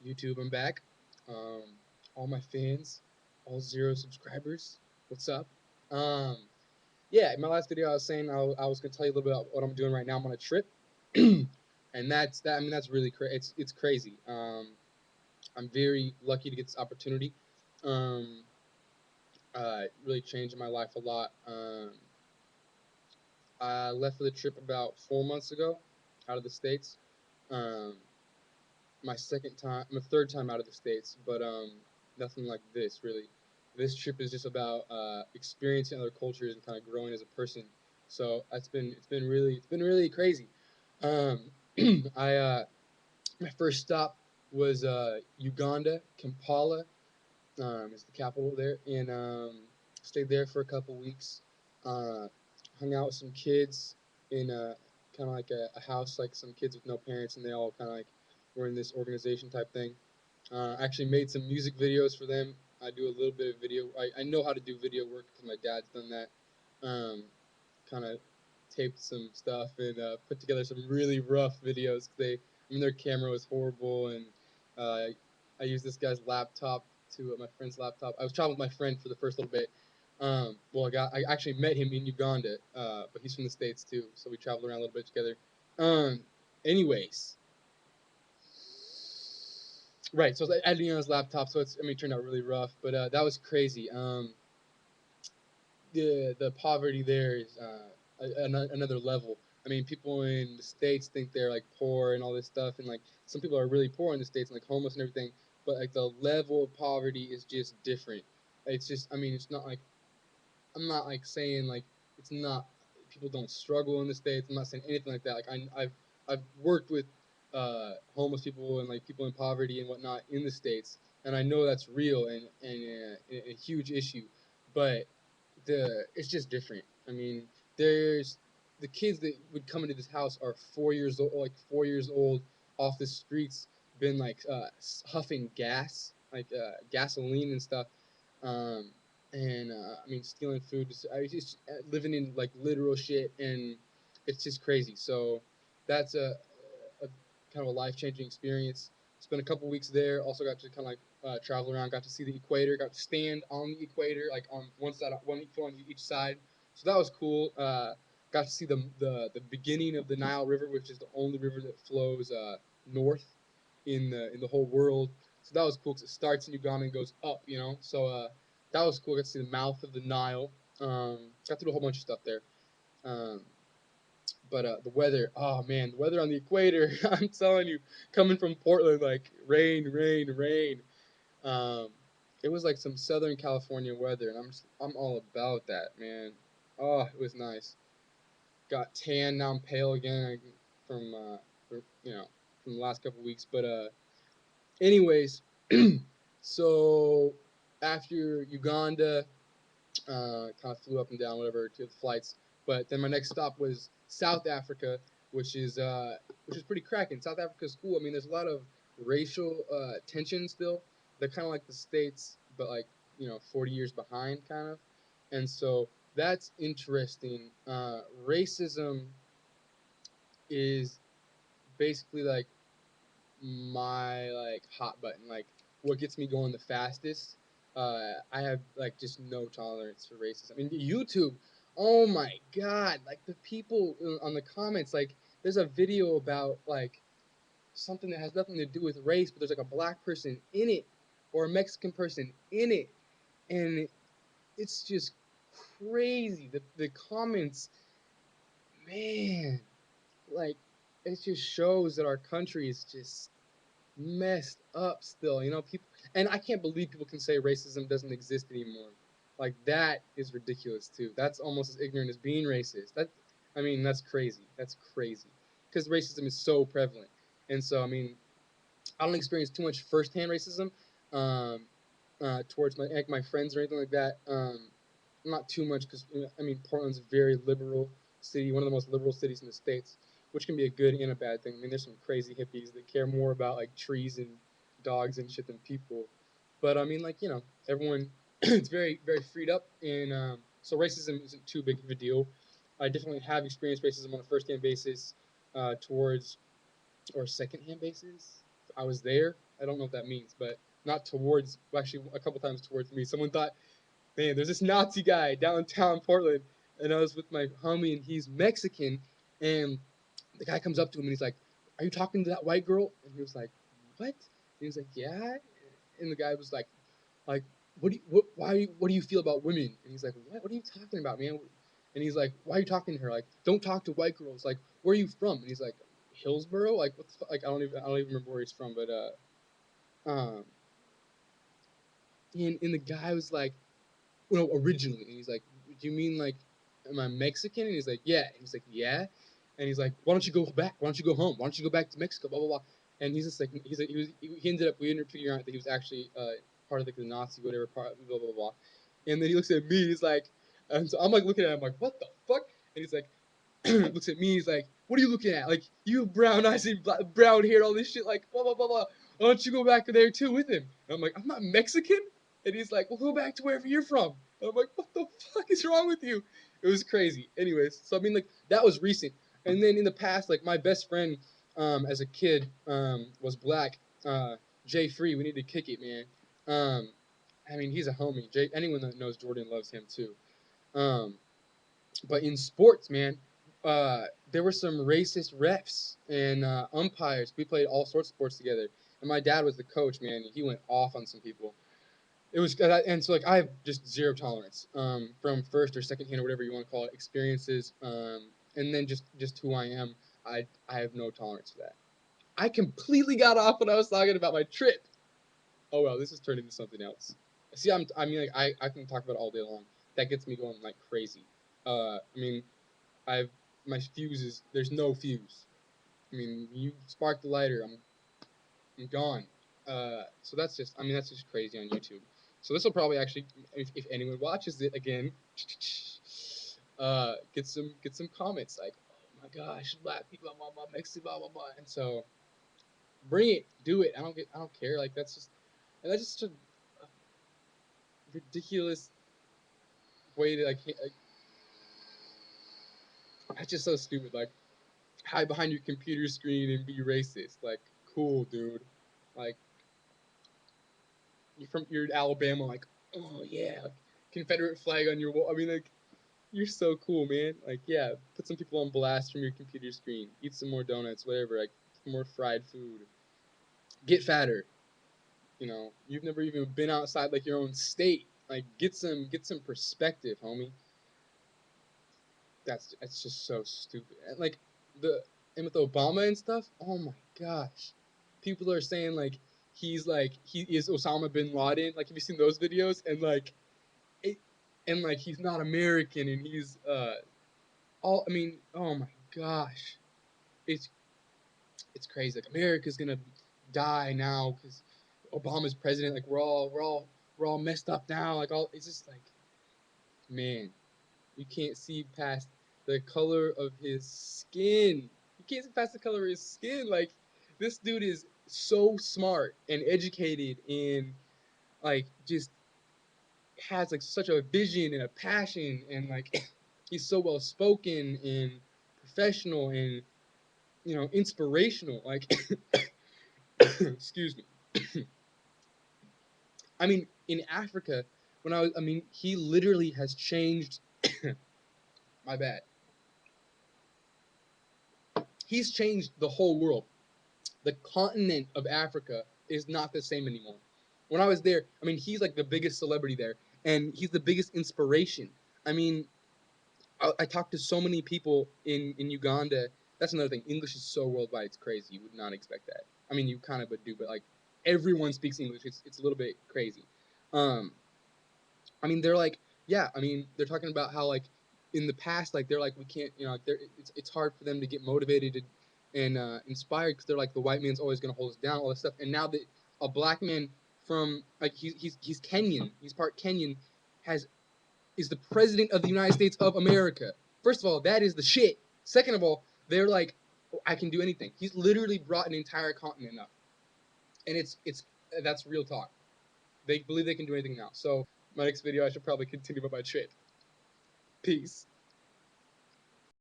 YouTube, I'm back. Um, all my fans, all 0 subscribers, what's up? Um, yeah, in my last video, I was saying I was gonna tell you a little bit about what I'm doing right now. I'm on a trip, and that's that. I mean, that's really it's crazy. I'm very lucky to get this opportunity. Um, really changed my life a lot. I left for the trip about 4 months ago, out of the states. Um, my third time out of the states, but nothing like this really. This trip is just about experiencing other cultures and kind of growing as a person. So it's been really crazy. Um, I My first stop was Uganda, Kampala, is the capital there, and stayed there for a couple weeks. Uh, Hung out with some kids in kind of like a house, like some kids with no parents, and they all kind of like were in this organization type thing. Actually made some music videos for them. I do a little bit of video. I know how to do video work because my dad's done that. Kind of taped some stuff and put together some really rough videos. I mean, their camera was horrible, and uh, I used this guy's laptop to my friend's laptop. I was traveling with my friend for the first little bit. I actually met him in Uganda, but he's from the States too, so we traveled around a little bit together. Um, anyways, right, so I was editing on his laptop, so it turned out really rough, but that was crazy. The poverty there is another level. I mean, people in the states think they're like poor and all this stuff, and like some people are really poor in the states and like homeless and everything. But like the level of poverty is just different. It's just, I mean, it's not like I'm not like saying like it's not people don't struggle in the states. I'm not saying anything like that. Like I've worked with homeless people and like people in poverty and whatnot in the states, and I know that's real and a huge issue. But it's just different. I mean, there's the kids that would come into this house are 4 years old, like 4 years old, off the streets, been like huffing gas, like gasoline and stuff. Um, and I mean stealing food. Just living in like literal shit, and it's just crazy. So that's a kind of a life changing experience. Spent a couple weeks there. Also got to kind of like travel around. Got to see the equator. Got to stand on the equator, like on one side, one foot on each side. So that was cool. Got to see the beginning of the Nile River, which is the only river that flows north in the whole world. So that was cool because it starts in Uganda and goes up. So that was cool. Got to see the mouth of the Nile. Got to do a whole bunch of stuff there. Um, but the weather, oh man, the weather on the equator, I'm telling you, coming from Portland, like rain, rain, rain. Um, it was like some Southern California weather, and I'm all about that, man. Oh, it was nice. Got tan, now I'm pale again from for, from the last couple weeks. But anyways, so after Uganda, kind of flew up and down, whatever, to the flights. But then my next stop was South Africa, which is pretty cracking. South Africa's cool. I mean, there's a lot of racial tension still. They're kind of like the states, but like 40 years behind, kind of. And so that's interesting. Racism is basically like my like hot button, like what gets me going the fastest. I have like just no tolerance for racism. I mean, YouTube. Oh my god! Like the people on the comments, like there's a video about like something that has nothing to do with race, but there's like a black person in it or a Mexican person in it, and it's just crazy. The comments, man, like it just shows that our country is just messed up still. People, and I can't believe people can say racism doesn't exist anymore. Like that is ridiculous too. That's almost as ignorant as being racist. I mean, that's crazy. That's crazy because racism is so prevalent. And so, I mean, I don't experience too much firsthand racism um, towards my friends or anything like that. Not too much because I mean Portland's a very liberal city, one of the most liberal cities in the states, which can be a good and a bad thing. I mean, there's some crazy hippies that care more about like trees and dogs and shit than people. But I mean, like everyone, it's very freed up, and so racism isn't too big of a deal. I definitely have experienced racism on a first-hand basis towards or second-hand basis. I was there. I don't know what that means, but not towards. Well, actually, a couple times towards me. Someone thought, man, there's this Nazi guy downtown Portland, and I was with my homie, and he's Mexican, and the guy comes up to him and he's like, "Are you talking to that white girl?" And he was like, "What?" And he was like, "Yeah." And the guy was like, what do you feel about women? And he's like, what are you talking about, man? And he's like, why are you talking to her? Like, don't talk to white girls. Like, where are you from? And he's like, Hillsboro. Like, what the fuck? Like, I don't even remember where he's from, but um, and the guy was like, well, no, originally. And he's like, do you mean like, am I Mexican? And he's like, yeah. And he's like, yeah. And he's like, why don't you go back? Why don't you go home? Why don't you go back to Mexico? Blah blah blah. And he's just like, we ended up figuring out that he was actually part of like the Nazi whatever part blah blah blah. And then he looks at me. He's like, and so I'm like looking at him like, what the fuck? And he's like, looks at me. He's like, what are you looking at? Like, you have brown eyes and brown hair, all this shit. Like, blah blah blah blah. Why don't you go back there too with him? And I'm like, I'm not Mexican. And he's like, well, go back to wherever you're from. And I'm like, what the fuck is wrong with you? It was crazy. Anyways, so I mean, like, that was recent. And then in the past, like, my best friend as a kid was black. Jay Free, we need to kick it, man. I mean, he's a homie. Jay, anyone that knows Jordan loves him too. Um, but in sports, man, there were some racist refs and umpires. We played all sorts of sports together. And my dad was the coach, man. He went off on some people. It was, and so like I have just zero tolerance from first or second hand or whatever you want to call it experiences, and then just who I am. I have no tolerance for that. I completely got off when I was talking about my trip. Oh well, this has turned into something else. See, I mean, like I can talk about it all day long. That gets me going like crazy. I mean, I've my fuse is there's no fuse. I mean, you spark the lighter, I'm gone. So that's just, I mean, that's just crazy on YouTube. So this will probably actually, if anyone watches it again, get some comments like, oh my gosh, black people, blah blah blah, Mexican, blah blah blah, and so bring it, do it. I don't care. Like that's just a ridiculous way to like that's just so stupid. Like hide behind your computer screen and be racist. Like cool, dude. Like you're Alabama, like, oh yeah, like, Confederate flag on your wall. I mean, like, you're so cool, man. Like, yeah, put some people on blast from your computer screen. Eat some more donuts, whatever. Like, more fried food. Get fatter. You know, you've never even been outside like your own state. Like, get some perspective, homie. That's just so stupid. And like and with Obama and stuff. Oh my gosh, people are saying like he is Osama bin Laden. Like, have you seen those videos? And like it, and like he's not American, and he's all. I mean, oh my gosh, it's it's crazy. Like America's gonna die now because Obama's president. Like we're all messed up now. Like all it's just like man, you can't see past the color of his skin. You can't see past the color of his skin. Like this dude is so smart and educated and like just has like such a vision and a passion and like he's so well spoken and professional and inspirational. Like excuse me. I mean, in Africa, I mean, he literally has changed. My bad. He's changed the whole world. The continent of Africa is not the same anymore. When I was there, I mean, he's like the biggest celebrity there, and he's the biggest inspiration. I mean, I talked to so many people in Uganda. That's another thing. English is so worldwide; it's crazy. You would not expect that. I mean, you kind of would do, but like everyone speaks English. It's a little bit crazy. Um, I mean, they're like, yeah. I mean, they're talking about how like in the past, like they're like we can't, like it's hard for them to get motivated and inspired because they're like the white man's always going to hold us down, all this stuff. And now that a black man from like he's Kenyan, he's part Kenyan, has is the president of the United States of America. First of all, that is the shit. Second of all, they're like, oh, I can do anything. He's literally brought an entire continent up, and it's that's real talk. They believe they can do anything now. So my next video, I should probably continue about my trip. Peace.